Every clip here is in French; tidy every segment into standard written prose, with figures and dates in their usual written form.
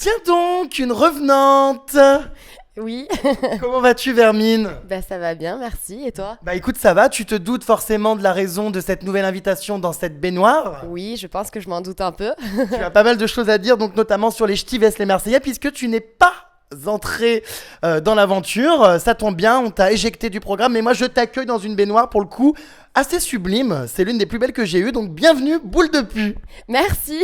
Tiens donc, une revenante. Oui, Comment vas-tu, Vermine? ça va bien, merci. Et toi? Bah écoute, ça va, tu te doutes forcément de la raison de cette nouvelle invitation dans cette baignoire. Oui, je pense que je m'en doute un peu. Tu as pas mal de choses à dire, donc notamment sur les ch'tis vs les Marseillais, puisque tu n'es pas entré dans l'aventure. Ça tombe bien, on t'a éjecté du programme, mais moi je t'accueille dans une baignoire pour le coup assez sublime. C'est l'une des plus belles que j'ai eues, donc bienvenue, boule de pu. Merci.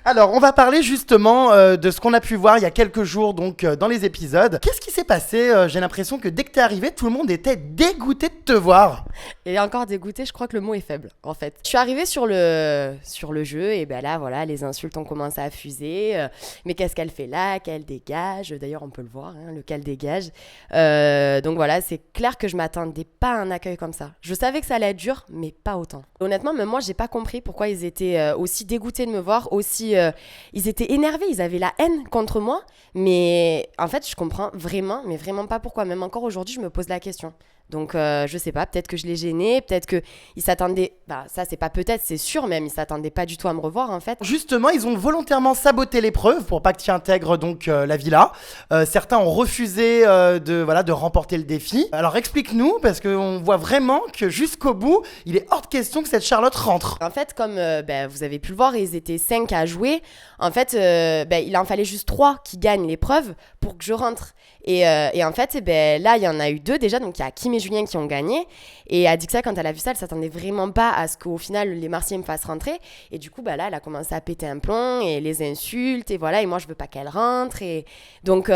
Alors, on va parler justement de ce qu'on a pu voir il y a quelques jours donc dans les épisodes. Qu'est-ce qui s'est passé? J'ai l'impression que dès que t'es arrivé, tout le monde était dégoûté de te voir. Et encore dégoûtée, je crois que le mot est faible, en fait. Je suis arrivée sur le jeu, et là, voilà, les insultes ont commencé à fuser. Mais qu'est-ce qu'elle fait là? Qu'elle dégage. D'ailleurs, on peut le voir, hein, le qu'elle dégage. Donc voilà, c'est clair que je m'attendais pas à un accueil comme ça. Je savais que ça allait être dur, mais pas autant. Honnêtement, même moi, j'ai pas compris pourquoi ils étaient aussi dégoûtés de me voir, ils étaient énervés, ils avaient la haine contre moi. Mais en fait, je comprends vraiment, mais vraiment pas pourquoi. Même encore aujourd'hui, je me pose la question. Donc je sais pas, peut-être que je l'ai gêné, peut-être qu'ils s'attendaient, ça c'est pas peut-être, c'est sûr même, ils s'attendaient pas du tout à me revoir en fait. Justement, ils ont volontairement saboté l'épreuve pour pas que tu intègres donc la villa. Certains ont refusé de remporter le défi. Alors explique-nous, parce qu'on voit vraiment que jusqu'au bout, il est hors de question que cette Charlotte rentre. En fait, comme vous avez pu le voir, ils étaient 5 à jouer. En fait, il en fallait juste 3 qui gagnent l'épreuve pour que je rentre. Et en fait, là, il y en a eu 2 déjà, donc il y a Kim et Julien qui ont gagné. Et Adixa, quand elle a vu ça, elle s'attendait vraiment pas à ce qu'au final, les Marseillais me fassent rentrer. Et du coup, là, elle a commencé à péter un plomb et les insultes. Et voilà, et moi, je veux pas qu'elle rentre. Et donc,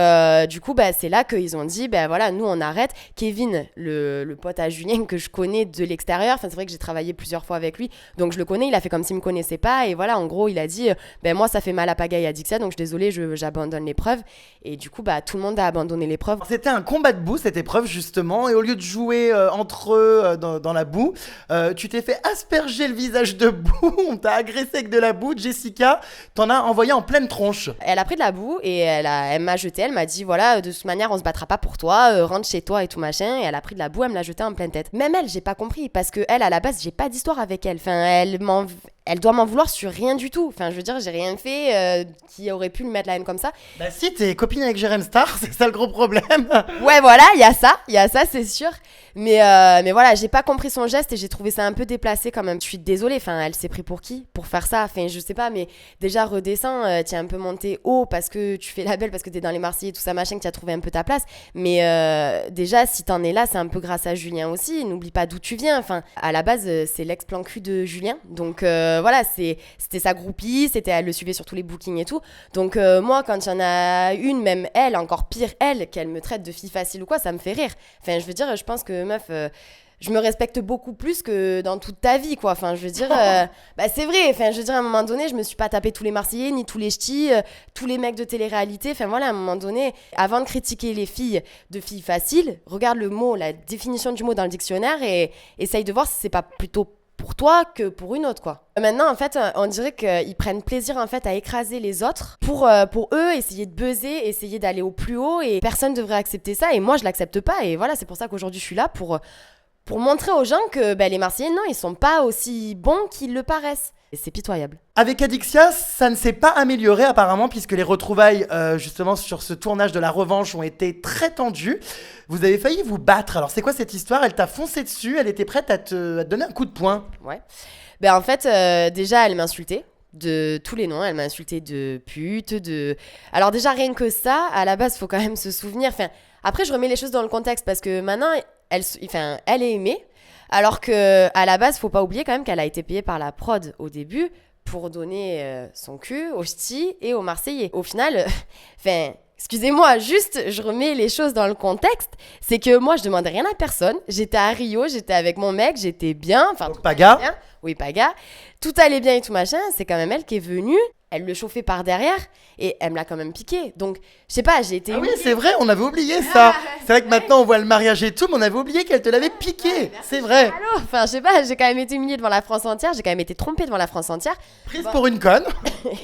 du coup, c'est là qu'ils ont dit, voilà, nous, on arrête. Kevin, le pote à Julien que je connais de l'extérieur, enfin, c'est vrai que j'ai travaillé plusieurs fois avec lui, donc je le connais, il a fait comme s'il me connaissait pas. Et voilà, en gros, il a dit, moi, ça fait mal à pagaille à Adixa, donc je suis désolée, j'abandonne l'épreuve. Et du coup, tout le monde a abandonné l'épreuve. C'était un combat de boue, cette épreuve, justement, et au lieu de jouer entre eux dans la boue, tu t'es fait asperger le visage de boue, on t'a agressé avec de la boue. Jessica t'en a envoyé en pleine tronche. Elle a pris de la boue et elle m'a jeté, elle m'a dit, voilà, de toute manière, on se battra pas pour toi, rentre chez toi et tout machin. Et elle a pris de la boue, elle me l'a jeté en pleine tête. Même elle, j'ai pas compris, parce que elle, à la base, j'ai pas d'histoire avec elle. Enfin, elle doit m'en vouloir sur rien du tout. Enfin, je veux dire, j'ai rien fait qui aurait pu lui mettre la haine comme ça. Bah si, t'es copine avec Jérém Star, c'est ça le gros problème. Ouais, voilà, il y a ça, c'est sûr. Mais voilà, j'ai pas compris son geste et j'ai trouvé ça un peu déplacé quand même. Je suis désolée, enfin, elle s'est pris pour qui? Pour faire ça? Enfin, je sais pas, mais déjà, redescends, t'es un peu monté haut parce que tu fais la belle, parce que t'es dans les Marseillais, tout ça, machin, que t'as trouvé un peu ta place. Mais déjà, si t'en es là, c'est un peu grâce à Julien aussi. N'oublie pas d'où tu viens. Enfin, à la base, c'est l'ex-plan cul de Julien. Donc voilà, c'était sa groupie, elle le suivait sur tous les bookings et tout. Donc moi, quand il y en a une, même elle, encore pire elle, qu'elle me traite de fille facile ou quoi, ça me fait rire. Enfin, je veux dire, je pense que meuf, je me respecte beaucoup plus que dans toute ta vie, quoi. Enfin, je veux dire, c'est vrai. Enfin, je veux dire, à un moment donné, je me suis pas tapé tous les Marseillais, ni tous les ch'tis, tous les mecs de télé-réalité. Enfin, voilà, à un moment donné, avant de critiquer les filles de filles faciles, regarde le mot, la définition du mot dans le dictionnaire et essaye de voir si c'est pas plutôt pour toi que pour une autre, quoi. Maintenant, en fait, on dirait qu'ils prennent plaisir, en fait, à écraser les autres pour eux, essayer de buzzer, essayer d'aller au plus haut, et personne devrait accepter ça, et moi, je l'accepte pas, et voilà, c'est pour ça qu'aujourd'hui, je suis là pour montrer aux gens que les Marseillais, non, ils sont pas aussi bons qu'ils le paraissent. Et c'est pitoyable. Avec Adixia, ça ne s'est pas amélioré apparemment, puisque les retrouvailles justement sur ce tournage de la revanche ont été très tendues. Vous avez failli vous battre. Alors c'est quoi cette histoire? Elle t'a foncé dessus, elle était prête à te donner un coup de poing. Ouais. En fait, déjà, elle m'insultait de tous les noms. Elle m'a insulté de pute, Alors déjà, rien que ça, à la base, faut quand même se souvenir. Enfin, après, je remets les choses dans le contexte parce que maintenant, elle est aimée. Alors que à la base, faut pas oublier quand même qu'elle a été payée par la prod au début pour donner son cul aux ch'tis et aux Marseillais. Au final, excusez-moi, juste, je remets les choses dans le contexte. C'est que moi, je demandais rien à personne. J'étais à Rio, j'étais avec mon mec, j'étais bien. Enfin, Donc, Paga. bien. Oui, Paga. Tout allait bien et tout machin. C'est quand même elle qui est venue. Elle le chauffait par derrière et elle me l'a quand même piqué. Donc, je sais pas, j'ai été... Ah oui, c'est vrai, on avait oublié ça. C'est vrai que maintenant on voit le mariage et tout, mais on avait oublié qu'elle te l'avait piqué. C'est vrai. Allô. Enfin, je sais pas, j'ai quand même été humiliée devant la France entière. J'ai quand même été trompée devant la France entière. Prise pour une conne.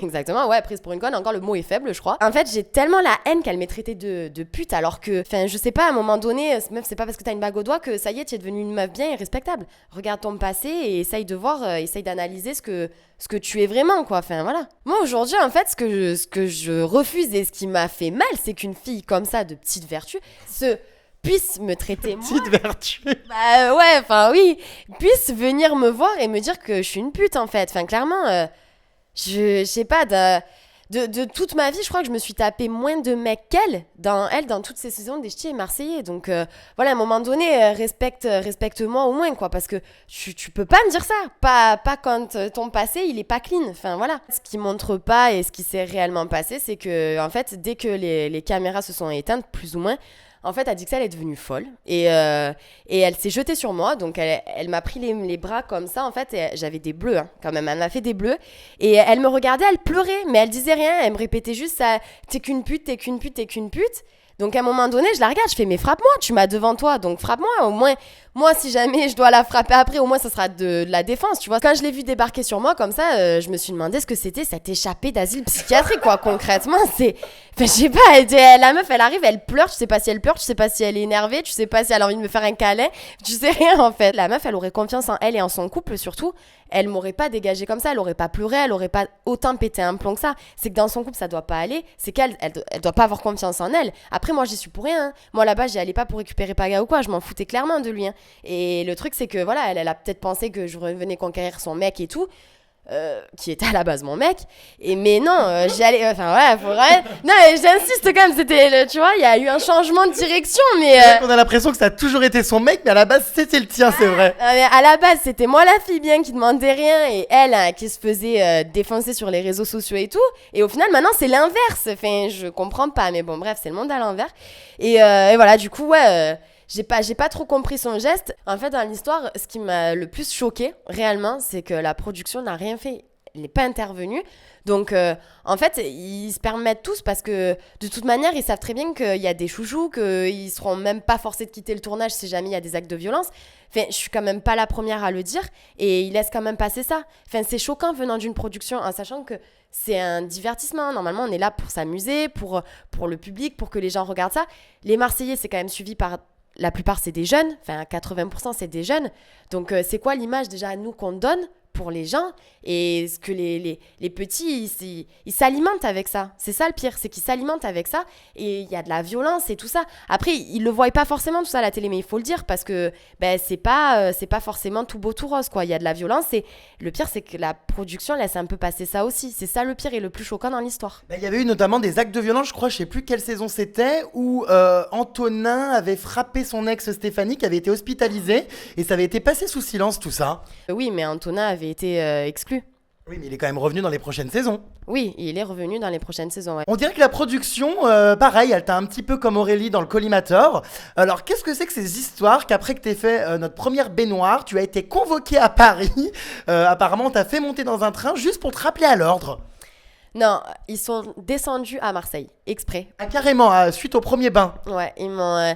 Exactement, ouais, prise pour une conne. Encore le mot est faible, je crois. En fait, j'ai tellement la haine qu'elle m'ait traitée de pute, alors que, enfin, je sais pas, à un moment donné, meuf, c'est pas parce que t'as une bague au doigt que ça y est, tu es devenue une meuf bien et respectable. Regarde ton passé et essaye de voir, essaye d'analyser ce que ce que tu es vraiment, quoi. Enfin, voilà. Moi, aujourd'hui, en fait, ce que je refuse et ce qui m'a fait mal, c'est qu'une fille comme ça, de petite vertu, puisse me traiter, moi... Petite vertu. Bah ouais, enfin oui, puisse venir me voir et me dire que je suis une pute, en fait. Enfin, clairement, je sais pas, de toute ma vie, je crois que je me suis tapé moins de mecs dans toutes ces saisons des Ch'tis et Marseillais. Donc voilà, à un moment donné, respecte-moi au moins, quoi, parce que tu peux pas me dire ça. Pas quand ton passé, il est pas clean. Enfin voilà. Ce qui montre pas et ce qui s'est réellement passé, c'est que, en fait, dès que les caméras se sont éteintes, plus ou moins, en fait, Adixia, elle est devenue folle et elle s'est jetée sur moi. Donc, elle m'a pris les bras comme ça. En fait, et j'avais des bleus quand même. Elle m'a fait des bleus. Et elle me regardait, elle pleurait, mais elle disait rien. Elle me répétait juste ça, t'es qu'une pute, t'es qu'une pute, t'es qu'une pute. Donc, à un moment donné, je la regarde, je fais, mais frappe-moi, tu m'as devant toi, donc frappe-moi. Au moins, moi, si jamais je dois la frapper après, au moins, ça sera de la défense, tu vois. Quand je l'ai vue débarquer sur moi comme ça, je me suis demandé ce que c'était cette échappée d'asile psychiatrique, quoi. Concrètement, c'est... Enfin, je sais pas, la meuf, elle arrive, elle pleure, tu sais pas si elle pleure, tu sais pas si elle est énervée, tu sais pas si elle a envie de me faire un câlin, tu sais rien, en fait. La meuf, elle aurait confiance en elle et en son couple, surtout. Elle m'aurait pas dégagé comme ça, elle aurait pas pleuré, elle aurait pas autant pété un plomb que ça. C'est que dans son couple, ça doit pas aller, c'est qu'elle elle doit pas avoir confiance en elle. Après, moi, j'y suis pour rien, hein. Moi, là-bas, j'y allais pas pour récupérer Paga ou quoi, je m'en foutais clairement de lui, hein. Et le truc, c'est que voilà, elle a peut-être pensé que je revenais conquérir son mec et tout. Qui était à la base mon mec, mais non, j'y allais, enfin voilà, faudrait... Non, mais j'insiste quand même, tu vois, il y a eu un changement de direction, mais... On a l'impression que ça a toujours été son mec, mais à la base, c'était le tien, c'est vrai. Mais à la base, c'était moi la fille bien qui demandait rien, et elle qui se faisait défoncer sur les réseaux sociaux et tout, et au final, maintenant, c'est l'inverse, enfin, je comprends pas, mais bon, bref, c'est le monde à l'envers, et voilà, du coup, ouais... J'ai pas trop compris son geste. En fait, dans l'histoire, ce qui m'a le plus choqué, réellement, c'est que la production n'a rien fait. Elle n'est pas intervenue. Donc, en fait, ils se permettent tous parce que, de toute manière, ils savent très bien qu'il y a des chouchous, qu'ils seront même pas forcés de quitter le tournage si jamais il y a des actes de violence. Enfin, je suis quand même pas la première à le dire et ils laissent quand même passer ça. Enfin, c'est choquant venant d'une production, en sachant que c'est un divertissement. Normalement, on est là pour s'amuser, pour le public, pour que les gens regardent ça. Les Marseillais, c'est quand même suivi par... La plupart, c'est des jeunes. Enfin, 80%, c'est des jeunes. Donc, c'est quoi l'image, déjà, à nous, qu'on donne pour les gens? Et ce que les petits, ils s'alimentent avec ça. C'est ça, le pire. C'est qu'ils s'alimentent avec ça. Et il y a de la violence et tout ça. Après, ils le voient pas forcément, tout ça, à la télé. Mais il faut le dire parce que c'est pas forcément tout beau, tout rose, quoi. Il y a de la violence. Et le pire, c'est que la production laisse un peu passer ça aussi. C'est ça, le pire et le plus choquant dans l'histoire. Il y avait eu notamment des actes de violence, je crois, je sais plus quelle saison c'était, où Antonin avait frappé son ex Stéphanie, qui avait été hospitalisée, et ça avait été passé sous silence, tout ça. Oui, mais Antonin avait été exclu. Oui, mais il est quand même revenu dans les prochaines saisons. Oui, il est revenu dans les prochaines saisons, ouais. On dirait que la production, pareil, elle t'a un petit peu comme Aurélie dans le collimateur. Alors, qu'est-ce que c'est que ces histoires qu'après que t'aies fait notre première baignoire, tu as été convoqué à Paris, apparemment on t'a fait monter dans un train juste pour te rappeler à l'ordre? Non, ils sont descendus à Marseille, exprès. Ah, carrément, suite au premier bain. Ouais, ils m'ont...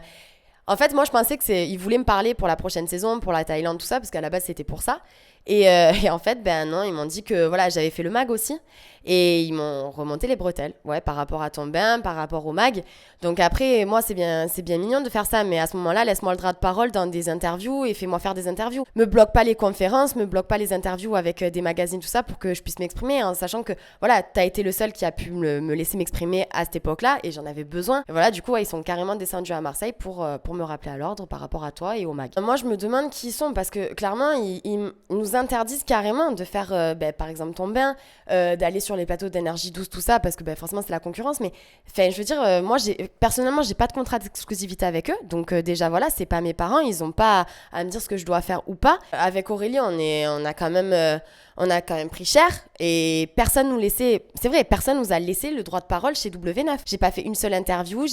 En fait, moi, je pensais qu'ils voulaient me parler pour la prochaine saison, pour la Thaïlande, tout ça, parce qu'à la base, c'était pour ça. Et en fait, non, ils m'ont dit que voilà, j'avais fait le mag aussi. Et ils m'ont remonté les bretelles, ouais, par rapport à ton bain, par rapport au mag. Donc après, moi, c'est bien mignon de faire ça, mais à ce moment-là, laisse-moi le droit de parole dans des interviews et fais-moi faire des interviews. Me bloque pas les conférences, me bloque pas les interviews avec des magazines, tout ça, pour que je puisse m'exprimer, en sachant que, voilà, t'as été le seul qui a pu me laisser m'exprimer à cette époque-là, et j'en avais besoin. Et voilà, du coup, ouais, ils sont carrément descendus à Marseille pour me rappeler à l'ordre par rapport à toi et au mag. Moi, je me demande qui ils sont, parce que, clairement, ils nous interdisent carrément de faire, par exemple, ton bain, d'aller sur les plateaux d'énergie douce, tout ça, parce que forcément c'est la concurrence, mais je veux dire, moi personnellement j'ai pas de contrat d'exclusivité avec eux, donc déjà voilà, c'est pas mes parents, ils ont pas à me dire ce que je dois faire ou pas. Avec Aurélie, on a quand même pris cher et personne nous a laissé le droit de parole chez W9. J'ai pas fait une seule interview,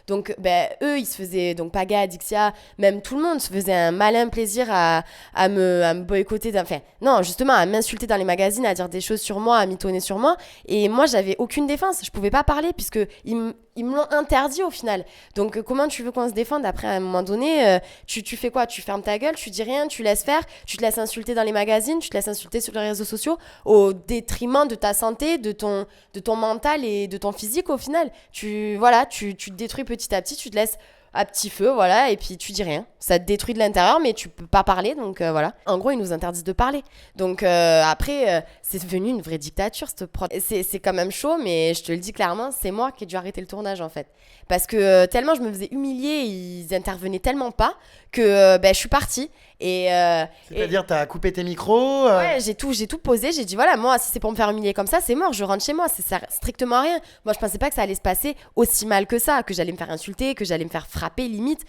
donc eux ils se faisaient, donc Paga, Adixia, même tout le monde se faisait un malin plaisir à me boycotter, non, justement à m'insulter dans les magazines, à dire des choses sur moi, à mitonner sur moi, et moi j'avais aucune défense, je pouvais pas parler puisque ils me l'ont interdit au final. Donc comment tu veux qu'on se défende après? À un moment donné, tu fais quoi? Tu fermes ta gueule, tu dis rien, tu laisses faire, tu te laisses insulter dans les magazines, tu te laisses insulter sur les réseaux sociaux au détriment de ta santé, de ton mental et de ton physique au final. Tu te détruis petit à petit, tu te laisses à petit feu, voilà, et puis tu dis rien. Ça te détruit de l'intérieur, mais tu peux pas parler, donc voilà. En gros, ils nous interdisent de parler. Donc après, c'est devenu une vraie dictature, cette prod. C'est quand même chaud, mais je te le dis clairement, c'est moi qui ai dû arrêter le tournage, en fait. Parce que tellement je me faisais humilier, ils intervenaient tellement pas que je suis partie. C'est-à-dire, t'as coupé tes micros Ouais, j'ai tout posé. J'ai dit, voilà, moi, si c'est pour me faire humilier comme ça, c'est mort, je rentre chez moi. Ça sert strictement à rien. Moi, je pensais pas que ça allait se passer aussi mal que ça, que j'allais me faire insulter, que j'allais me faire frapper, limite.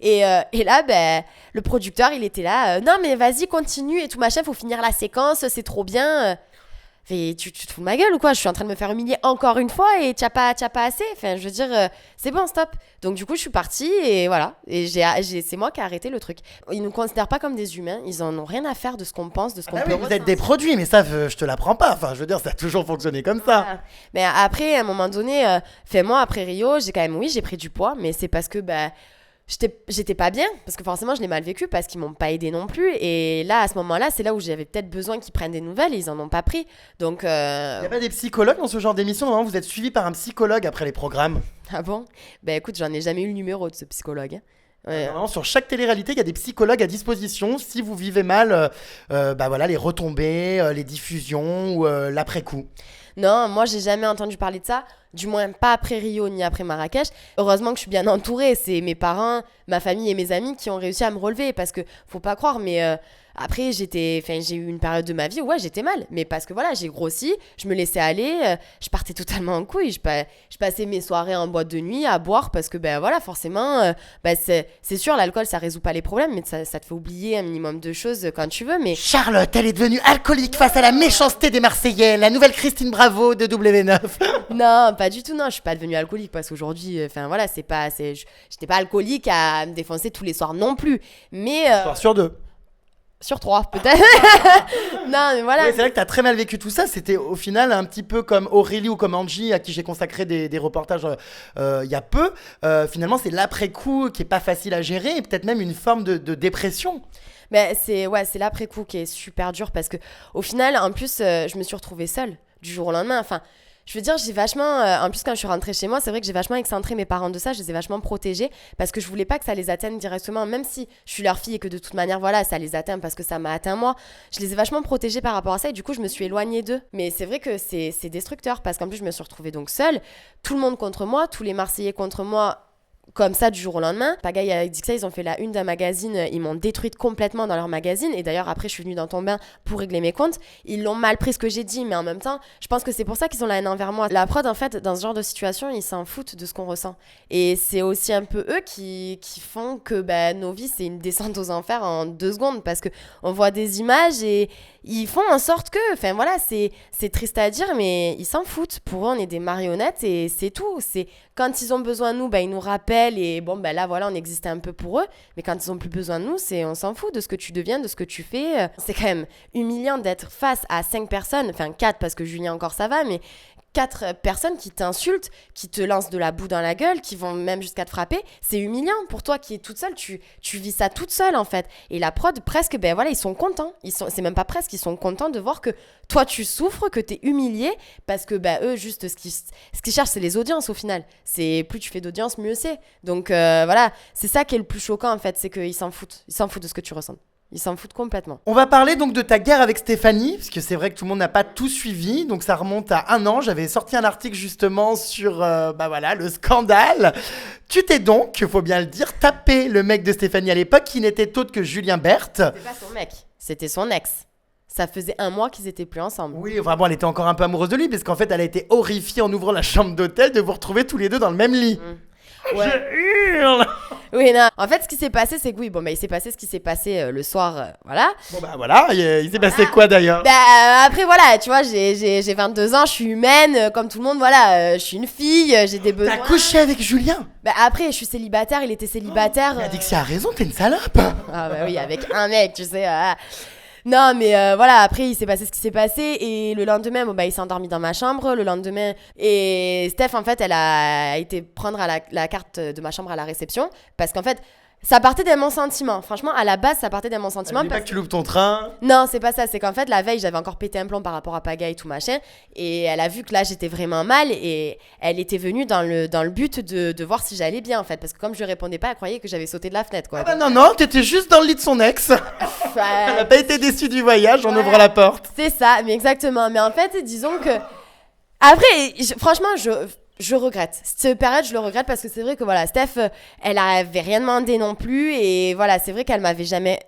Et là, le producteur, il était là. Non, mais vas-y, continue et tout, machin, faut finir la séquence, c'est trop bien. Tu te fous de ma gueule ou quoi? Je suis en train de me faire humilier encore une fois et t'as pas assez. Enfin, je veux dire, c'est bon, stop. Donc, du coup, je suis partie et voilà. Et c'est moi qui ai arrêté le truc. Ils nous considèrent pas comme des humains. Ils en ont rien à faire de ce qu'on pense, de ce qu'on peut oui, vous êtes des produits, mais ça, je te l'apprends pas. Enfin, je veux dire, ça a toujours fonctionné comme ça. Voilà. Mais après, à un moment donné, moi, après Rio, j'ai pris du poids, mais c'est parce que, j'étais pas bien, parce que forcément je l'ai mal vécu, parce qu'ils m'ont pas aidé non plus, et là à ce moment là c'est là où j'avais peut-être besoin qu'ils prennent des nouvelles et ils en ont pas pris, donc y a pas des psychologues dans ce genre d'émission? Normalement vous êtes suivi par un psychologue après les programmes. Ah bon? Écoute, j'en ai jamais eu le numéro de ce psychologue, hein. Ouais. Normalement, sur chaque télé-réalité, il y a des psychologues à disposition si vous vivez mal voilà, les retombées, les diffusions ou l'après-coup. Non, moi j'ai jamais entendu parler de ça, du moins pas après Rio ni après Marrakech. Heureusement que je suis bien entourée, c'est mes parents, ma famille et mes amis qui ont réussi à me relever, parce que faut pas croire, mais après j'ai eu une période de ma vie où ouais, j'étais mal, mais parce que voilà, j'ai grossi, je me laissais aller, je partais totalement en couille, je passais mes soirées en boîte de nuit à boire, parce que voilà, forcément c'est sûr, l'alcool ça résout pas les problèmes, mais ça te fait oublier un minimum de choses quand tu veux. Mais Charlotte, elle est devenue alcoolique face à la méchanceté des Marseillais, la nouvelle Christine Bravo de W9. Non, pas du tout, non, je suis pas devenue alcoolique, parce qu'aujourd'hui, voilà, j'étais pas alcoolique à me défoncer tous les soirs non plus, mais Sur deux. sur 3 peut-être. Non, mais voilà. Oui, c'est vrai que t'as très mal vécu tout ça. C'était au final un petit peu comme Aurélie ou comme Angie, à qui j'ai consacré des reportages il y a peu. Finalement, c'est l'après-coup qui est pas facile à gérer et peut-être même une forme de dépression. C'est l'après-coup qui est super dur, parce que au final, en plus, je me suis retrouvée seule du jour au lendemain. Enfin, je veux dire, j'ai vachement. En plus, quand je suis rentrée chez moi, c'est vrai que j'ai vachement excentré mes parents de ça. Je les ai vachement protégés, parce que je voulais pas que ça les atteigne directement, même si je suis leur fille et que de toute manière, voilà, ça les atteint parce que ça m'a atteint moi. Je les ai vachement protégés par rapport à ça, et du coup, je me suis éloignée d'eux. Mais c'est vrai que c'est destructeur, parce qu'en plus, je me suis retrouvée donc seule. Tout le monde contre moi, tous les Marseillais contre moi. Comme ça, du jour au lendemain. Pagaille avec Dixa, ils ont fait la une d'un magazine, ils m'ont détruite complètement dans leur magazine, et d'ailleurs après je suis venue dans ton bain pour régler mes comptes. Ils l'ont mal pris ce que j'ai dit, mais en même temps je pense que c'est pour ça qu'ils ont la haine envers moi. La prod, en fait, dans ce genre de situation, ils s'en foutent de ce qu'on ressent, et c'est aussi un peu eux qui font que nos vies c'est une descente aux enfers en 2 secondes, parce que on voit des images et ils font en sorte que, enfin voilà, c'est triste à dire, mais ils s'en foutent. Pour eux, on est des marionnettes et c'est tout. C'est quand ils ont besoin de nous, ils nous rappellent, et bon, là voilà, on existait un peu pour eux. Mais quand ils ont plus besoin de nous, on s'en fout de ce que tu deviens, de ce que tu fais. C'est quand même humiliant d'être face à 5 personnes, enfin 4 parce que Julien encore ça va, mais 4 personnes qui t'insultent, qui te lancent de la boue dans la gueule, qui vont même jusqu'à te frapper. C'est humiliant pour toi qui es toute seule. Tu vis ça toute seule, en fait. Et la prod, presque, voilà, ils sont contents. C'est même pas presque, ils sont contents de voir que toi, tu souffres, que t'es humilié, parce que eux, juste, ce qu'ils cherchent, c'est les audiences, au final. C'est plus tu fais d'audience, mieux c'est. Donc, voilà, c'est ça qui est le plus choquant, en fait, c'est qu'ils s'en foutent. Ils s'en foutent de ce que tu ressens. Ils s'en foutent complètement. On va parler donc de ta guerre avec Stéphanie, parce que c'est vrai que tout le monde n'a pas tout suivi, donc ça remonte à 1 an. J'avais sorti un article justement sur voilà, le scandale. Tu t'es donc, il faut bien le dire, tapé le mec de Stéphanie à l'époque, qui n'était autre que Julien Berthe. C'était pas son mec, c'était son ex. Ça faisait 1 mois qu'ils étaient plus ensemble. Oui, enfin bon, elle était encore un peu amoureuse de lui, parce qu'en fait, elle a été horrifiée en ouvrant la chambre d'hôtel de vous retrouver tous les deux dans le même lit. Ouais. Je hurle. Oui, non. En fait, ce qui s'est passé, c'est que oui, il s'est passé ce qui s'est passé le soir, voilà. Bon voilà, il s'est passé quoi d'ailleurs? Après, voilà, tu vois, j'ai 22 ans, je suis humaine, comme tout le monde, voilà, je suis une fille, j'ai des besoins. T'as couché avec Julien? Après, je suis célibataire, il était célibataire. Il a dit que c'est a raison, t'es une salope. Ah oui, avec un mec, tu sais. Non, mais voilà, après, il s'est passé ce qui s'est passé, et le lendemain, il s'est endormi dans ma chambre, le lendemain, et Steph, en fait, elle a été prendre la carte de ma chambre à la réception, parce qu'en fait, Ça partait d'un mon sentiment. Franchement, à la base, ça partait d'un mon sentiment. Pas que tu loupes ton train. Non, c'est pas ça. C'est qu'en fait, la veille, j'avais encore pété un plomb par rapport à Paga et tout machin. Et elle a vu que là, j'étais vraiment mal. Et elle était venue dans le but de voir si j'allais bien, en fait. Parce que comme je lui répondais pas, elle croyait que j'avais sauté de la fenêtre, quoi. Ah bah non, t'étais juste dans le lit de son ex. Elle n'a pas été déçue du voyage en ouvrant la porte. C'est ça, mais exactement. Mais en fait, disons que... Après, franchement, je regrette. Cette période, je le regrette parce que c'est vrai que voilà, Steph, elle avait rien demandé non plus et voilà, c'est vrai qu'elle m'a jamais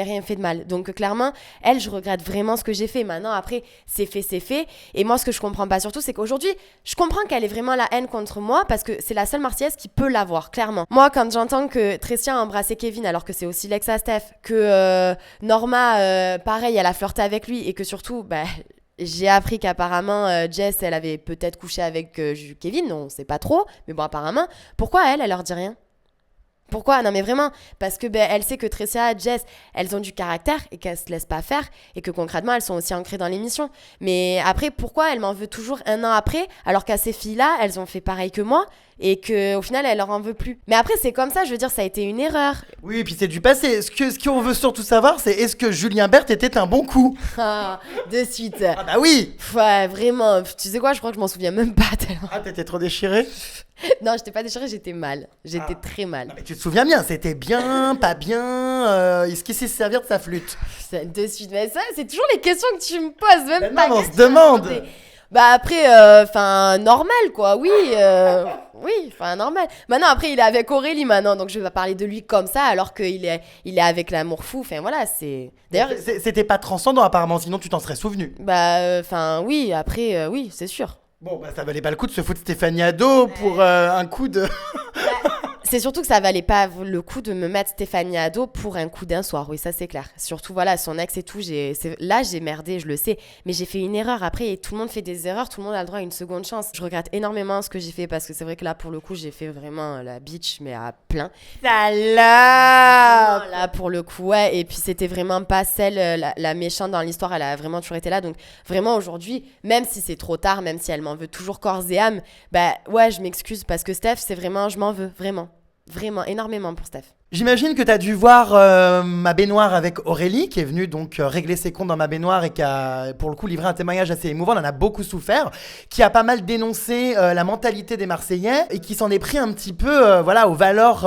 rien fait de mal. Donc clairement, elle, je regrette vraiment ce que j'ai fait. Maintenant, après, c'est fait. Et moi, ce que je comprends pas surtout, c'est qu'aujourd'hui, je comprends qu'elle ait vraiment la haine contre moi parce que c'est la seule Marseillaise qui peut l'avoir, clairement. Moi, quand j'entends que Tressia a embrassé Kevin alors que c'est aussi l'ex à Steph, que Norma, pareil, elle a flirté avec lui et que surtout, j'ai appris qu'apparemment Jess, elle avait peut-être couché avec Kevin, on sait pas trop, mais bon apparemment, pourquoi elle leur dit rien ? Pourquoi ? Non mais vraiment, parce que elle sait que Tressia, Jess, elles ont du caractère et qu'elles se laissent pas faire et que concrètement elles sont aussi ancrées dans l'émission. Mais après, pourquoi elle m'en veut toujours un an après alors qu'à ces filles-là, elles ont fait pareil que moi et qu'au final elle leur en veut plus. Mais après c'est comme ça, je veux dire, ça a été une erreur. Oui, et puis c'est du passé. Ce qu'on veut surtout savoir, c'est est-ce que Julien Berthe était un bon coup ? Ah, de suite. Ah bah oui. Ouais, vraiment. Tu sais quoi, je crois que je m'en souviens même pas tellement. Ah, t'étais trop déchirée ? Non, j'étais pas déchirée, j'étais mal. J'étais très mal. Non, mais tu te souviens bien, c'était bien, pas bien. Est-ce qu'il sait se servir de sa flûte ? De suite, mais ça, c'est toujours les questions que tu me poses, même pas. Non, on se demande. Bah après, normal quoi, oui, normal. Maintenant après il est avec Aurélie maintenant, donc je vais pas parler de lui comme ça alors qu'il est avec l'amour fou, enfin voilà, c'est... D'ailleurs... C'était pas transcendant apparemment, sinon tu t'en serais souvenu. Oui, après, oui, c'est sûr. Bon, ça valait pas le coup de se foutre Stéphanie à dos pour un coup de... C'est surtout que ça valait pas le coup de me mettre Stéphanie à dos pour un coup d'un soir, oui, ça c'est clair. Surtout, voilà, son ex et tout, là j'ai merdé, je le sais, mais j'ai fait une erreur après et tout le monde fait des erreurs, tout le monde a le droit à une seconde chance. Je regrette énormément ce que j'ai fait parce que c'est vrai que là, pour le coup, j'ai fait vraiment la bitch, mais à plein. Salope. Là, pour le coup, ouais, et puis c'était vraiment pas celle, la méchante dans l'histoire, elle a vraiment toujours été là, donc vraiment aujourd'hui, même si c'est trop tard, même si elle m'en veut toujours corps et âme, ouais, je m'excuse parce que Steph, c'est vraiment, je m'en veux, vraiment. Vraiment, énormément pour Steph. J'imagine que tu as dû voir ma baignoire avec Aurélie, qui est venue donc régler ses comptes dans ma baignoire et qui a, pour le coup, livré un témoignage assez émouvant. On en a beaucoup souffert, qui a pas mal dénoncé la mentalité des Marseillais et qui s'en est pris un petit peu aux valeurs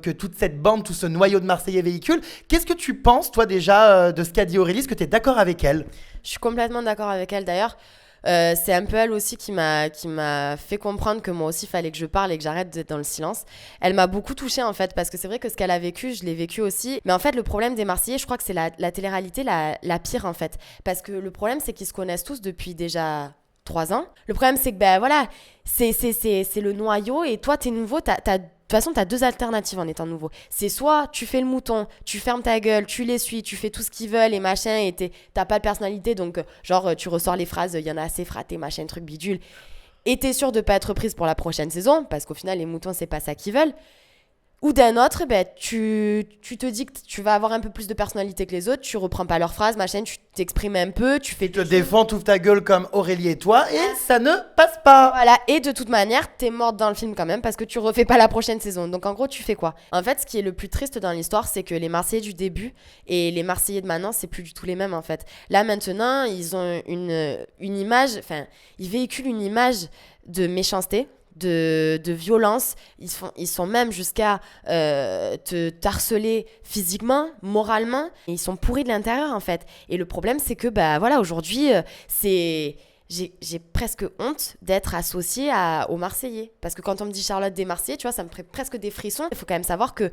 que toute cette bande, tout ce noyau de Marseillais véhicule. Qu'est-ce que tu penses, toi, déjà, de ce qu'a dit Aurélie ? Est-ce que tu es d'accord avec elle ? Je suis complètement d'accord avec elle, d'ailleurs. C'est un peu elle aussi qui m'a fait comprendre que moi aussi il fallait que je parle et que j'arrête d'être dans le silence. Elle m'a beaucoup touchée en fait parce que c'est vrai que ce qu'elle a vécu, je l'ai vécu aussi. Mais en fait le problème des Marseillais, je crois que c'est la télé-réalité la pire en fait. Parce que le problème c'est qu'ils se connaissent tous depuis déjà 3 ans. Le problème c'est que c'est le noyau et toi t'es nouveau, de toute façon, t'as 2 alternatives en étant nouveau. C'est soit tu fais le mouton, tu fermes ta gueule, tu les suis, tu fais tout ce qu'ils veulent et machin, et t'as pas de personnalité, donc tu ressors les phrases, il y en a assez fraté, machin, truc bidule. Et t'es sûr de pas être prise pour la prochaine saison, parce qu'au final, les moutons, c'est pas ça qu'ils veulent. Ou d'un autre, tu te dis que tu vas avoir un peu plus de personnalité que les autres, tu reprends pas leurs phrases, machin, tu t'exprimes un peu, tu fais... Tu te défends, tu ouvres ta gueule comme Aurélie et toi, et ça ne passe pas. Voilà, et de toute manière, t'es morte dans le film quand même, parce que tu refais pas la prochaine saison. Donc en gros, tu fais quoi ? En fait, ce qui est le plus triste dans l'histoire, c'est que les Marseillais du début et les Marseillais de maintenant, c'est plus du tout les mêmes en fait. Là maintenant, ils ont une image, ils véhiculent une image de méchanceté, de violence, ils sont même jusqu'à te harceler physiquement, moralement, et ils sont pourris de l'intérieur en fait. Et le problème c'est que aujourd'hui j'ai presque honte d'être associée aux Marseillais, parce que quand on me dit Charlotte des Marseillais, tu vois, ça me ferait presque des frissons. Il faut quand même savoir que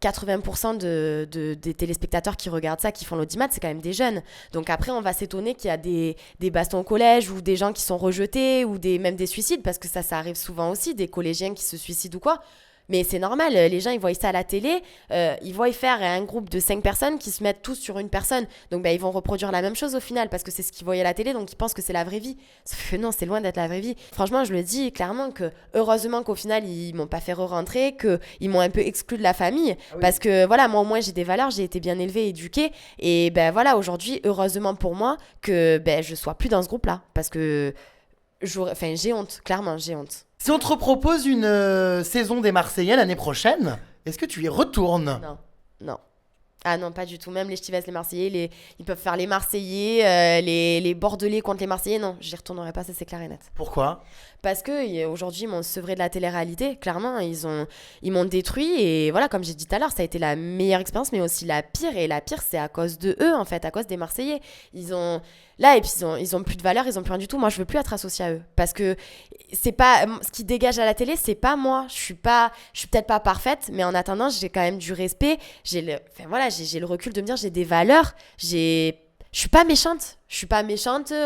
80% des téléspectateurs qui regardent ça, qui font l'audimat, c'est quand même des jeunes. Donc après, on va s'étonner qu'il y a des bastons au collège ou des gens qui sont rejetés ou même des suicides, parce que ça arrive souvent aussi, des collégiens qui se suicident ou quoi. Mais c'est normal, les gens ils voient ça à la télé, ils voient faire un groupe de 5 personnes qui se mettent tous sur une personne. Donc ils vont reproduire la même chose au final parce que c'est ce qu'ils voyaient à la télé, donc ils pensent que c'est la vraie vie. Sauf que non, c'est loin d'être la vraie vie. Franchement, je le dis clairement que heureusement qu'au final ils m'ont pas fait re-rentrer, qu'ils m'ont un peu exclu de la famille. Ah oui. Parce que voilà, moi au moins j'ai des valeurs, j'ai été bien élevée, éduquée. Et aujourd'hui, heureusement pour moi que je sois plus dans ce groupe-là. Parce que j'ai honte, clairement j'ai honte. Si on te repropose une saison des Marseillais l'année prochaine, Est-ce que tu y retournes? Non, non. Ah non, pas du tout. Même les Ch'tivès, les Marseillais, ils peuvent faire les Marseillais, les Bordelais contre les Marseillais. Non, j'y retournerai pas, ça c'est clair et net. Pourquoi? Parce que aujourd'hui, ils m'ont sevré de la télé-réalité, clairement. Ils m'ont détruit et voilà, comme j'ai dit tout à l'heure, ça a été la meilleure expérience, mais aussi la pire. Et la pire, c'est à cause de eux, en fait, à cause des Marseillais. Là, et puis ils ont plus de valeur, ils ont plus rien du tout. Moi, je veux plus être associée à eux. Parce que c'est pas, ce qui dégage à la télé, c'est pas moi. Je suis peut-être pas parfaite, mais en attendant, j'ai quand même du respect. J'ai le recul de me dire, j'ai des valeurs, je suis pas méchante.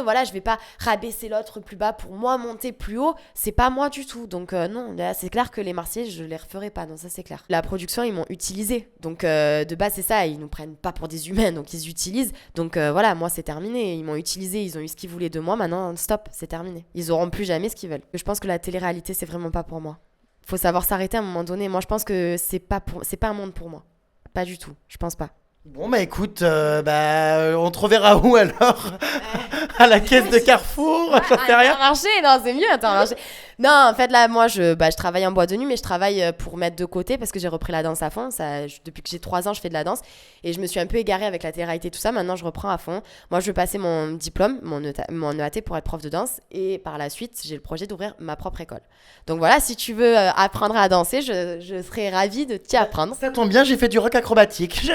Voilà, je vais pas rabaisser l'autre plus bas pour moi monter plus haut. C'est pas moi du tout. Donc non, là, c'est clair que les Marseillais, je les referai pas. Non, ça c'est clair. La production, ils m'ont utilisé. Donc de base, c'est ça. Ils nous prennent pas pour des humains, donc ils utilisent. Donc voilà, moi c'est terminé. Ils m'ont utilisé, ils ont eu ce qu'ils voulaient de moi. Maintenant, stop, c'est terminé. Ils auront plus jamais ce qu'ils veulent. Je pense que la télé-réalité, c'est vraiment pas pour moi. Faut savoir s'arrêter à un moment donné. Moi, je pense que c'est pas un monde pour moi. Pas du tout. Je pense pas. Bon, bah écoute, on te reverra où alors? À la caisse de Carrefour? J'en sais rien. Intermarché, non, c'est mieux, Intermarché. Non, en fait, là, moi, je travaille en boîte de nuit, mais je travaille pour mettre de côté parce que j'ai repris la danse à fond. Depuis que j'ai 3 ans, je fais de la danse et je me suis un peu égarée avec la télé-réalité et tout ça. Maintenant, je reprends à fond. Moi, je veux passer mon diplôme, mon EAT pour être prof de danse et par la suite, j'ai le projet d'ouvrir ma propre école. Donc voilà, si tu veux apprendre à danser, je serais ravie de t'y apprendre. Ça tombe bien, j'ai fait du rock acrobatique.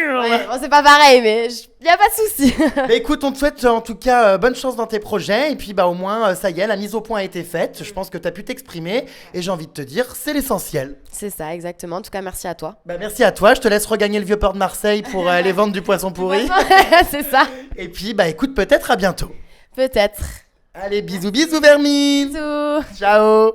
Ouais, bon, c'est pas pareil, mais y a pas de souci. Bah écoute, on te souhaite en tout cas bonne chance dans tes projets. Et puis bah au moins, ça y est, la mise au point a été faite. Je pense que tu as pu t'exprimer. Et j'ai envie de te dire, c'est l'essentiel. C'est ça, exactement. En tout cas, merci à toi. Bah merci à toi. Je te laisse regagner le vieux port de Marseille pour aller vendre du poisson pourri. C'est ça. Et puis bah écoute, peut-être à bientôt. Peut-être. Allez, bisous, bisous Vermine. Bisous. Ciao.